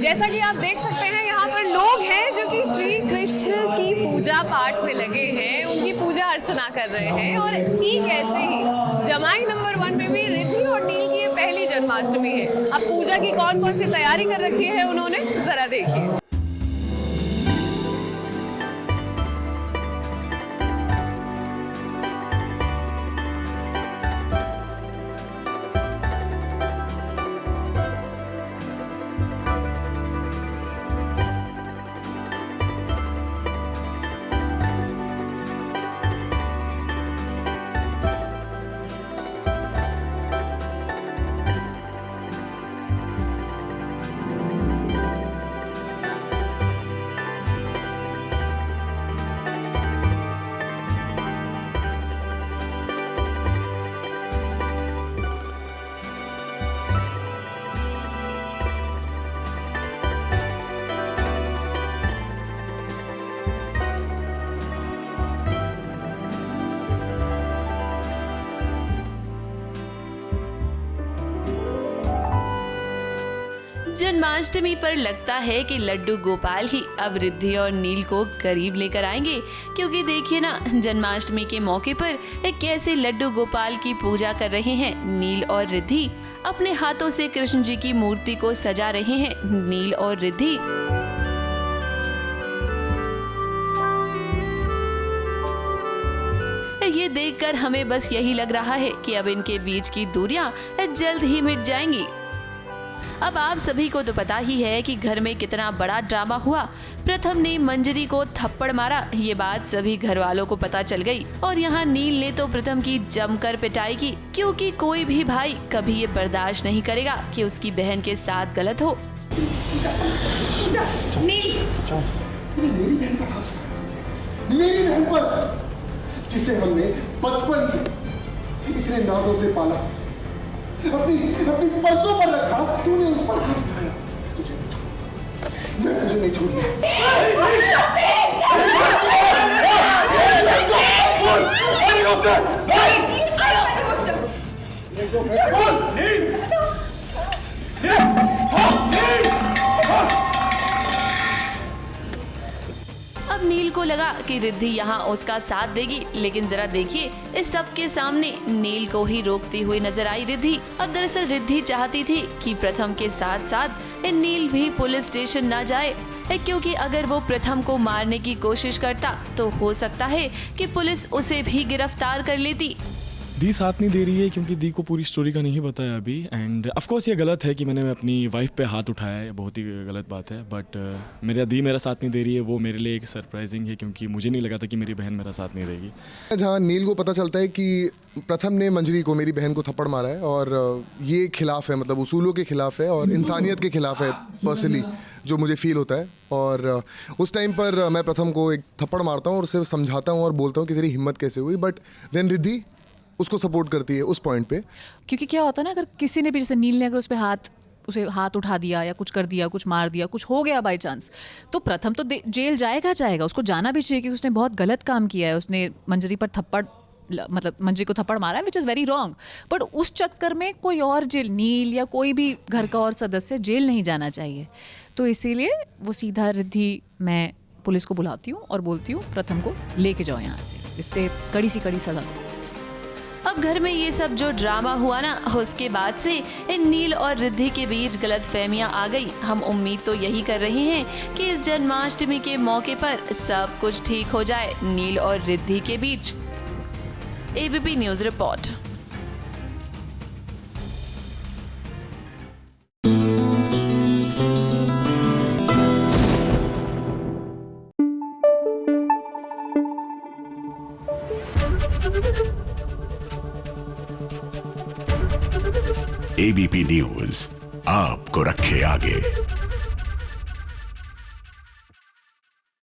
जैसा कि आप देख सकते हैं यहाँ पर लोग हैं जो कि श्री कृष्ण की पूजा पाठ में लगे हैं, उनकी पूजा अर्चना कर रहे हैं। और ठीक ऐसे ही जमाई नंबर 1 में भी रिद्धि और नील की ये पहली जन्माष्टमी है। अब पूजा की कौन कौन सी तैयारी कर रखी है उन्होंने, जरा देखिए। जन्माष्टमी पर लगता है कि लड्डू गोपाल ही अब रिद्धि और नील को करीब लेकर आएंगे, क्योंकि देखिए ना, जन्माष्टमी के मौके पर कैसे लड्डू गोपाल की पूजा कर रहे हैं नील और रिद्धि। अपने हाथों से कृष्ण जी की मूर्ति को सजा रहे हैं नील और रिद्धि। ये देखकर हमें बस यही लग रहा है कि अब इनके बीच की दूरियां जल्द ही मिट जाएंगी। अब आप सभी को तो पता ही है कि घर में कितना बड़ा ड्रामा हुआ। प्रथम ने मंजरी को थप्पड़ मारा, ये बात सभी घर वालों को पता चल गई। और यहाँ नील ने तो प्रथम की जमकर पिटाई की, क्योंकि कोई भी भाई कभी ये बर्दाश्त नहीं करेगा कि उसकी बहन के साथ गलत हो। मेरी बहन पर, जिसे हमने बचपन से इतने नाजों से पाला, अपनी पलकों पर रखा, तूने उस पर हाथ उठाया। मैं तुझे नहीं छोड़ूंगा। अब नील को लगा कि रिद्धि यहाँ उसका साथ देगी, लेकिन जरा देखिए, इस सब के सामने नील को ही रोकती हुई नजर आई रिद्धि। अब दरअसल रिद्धि चाहती थी कि प्रथम के साथ साथ नील भी पुलिस स्टेशन न जाए, क्योंकि अगर वो प्रथम को मारने की कोशिश करता तो हो सकता है कि पुलिस उसे भी गिरफ्तार कर लेती। दी साथ नहीं दे रही है क्योंकि दी को पूरी स्टोरी का नहीं बताया अभी। एंड ऑफ कोर्स ये गलत है कि मैंने अपनी वाइफ पे हाथ उठाया है, बहुत ही गलत बात है। बट दी मेरा साथ नहीं दे रही है, वो मेरे लिए एक सरप्राइजिंग है, क्योंकि मुझे नहीं लगा था कि मेरी बहन मेरा साथ नहीं देगी। जहाँ नील को पता चलता है कि प्रथम ने मंजरी को, मेरी बहन को थप्पड़ मारा है, और ये खिलाफ है, मतलब उसूलों के खिलाफ है और इंसानियत के खिलाफ है, पर्सनली जो मुझे फील होता है। और उस टाइम पर मैं प्रथम को एक थप्पड़ मारता हूँ और उसे समझाता हूँ और बोलता हूँ कि तेरी हिम्मत कैसे हुई। बट देन रिद्धि उसको सपोर्ट करती है उस पॉइंट पे, क्योंकि क्या होता है ना, अगर किसी ने भी, जैसे नील ने अगर उसे हाथ उठा दिया या कुछ कर दिया, कुछ मार दिया, कुछ हो गया बाय चांस, तो प्रथम तो जेल जाएगा। उसको जाना भी चाहिए, कि उसने बहुत गलत काम किया है। उसने मंजरी पर मंजरी को थप्पड़ मारा है, which is very wrong. But उस चक्कर में कोई और जेल, नील या कोई भी घर का और सदस्य जेल नहीं जाना चाहिए। तो इसीलिए वो सीधा रिद्धि, मैं पुलिस को बुलाती हूँ और बोलती हूँ प्रथम को लेके जाओ यहाँ से, इससे कड़ी सी कड़ी सजा दो। अब घर में ये सब जो ड्रामा हुआ ना, उसके बाद से इन नील और रिद्धि के बीच गलतफहमियां आ गई। हम उम्मीद तो यही कर रहे हैं कि इस जन्माष्टमी के मौके पर सब कुछ ठीक हो जाए नील और रिद्धि के बीच। ABP news report. ABP news आपको रखे आगे।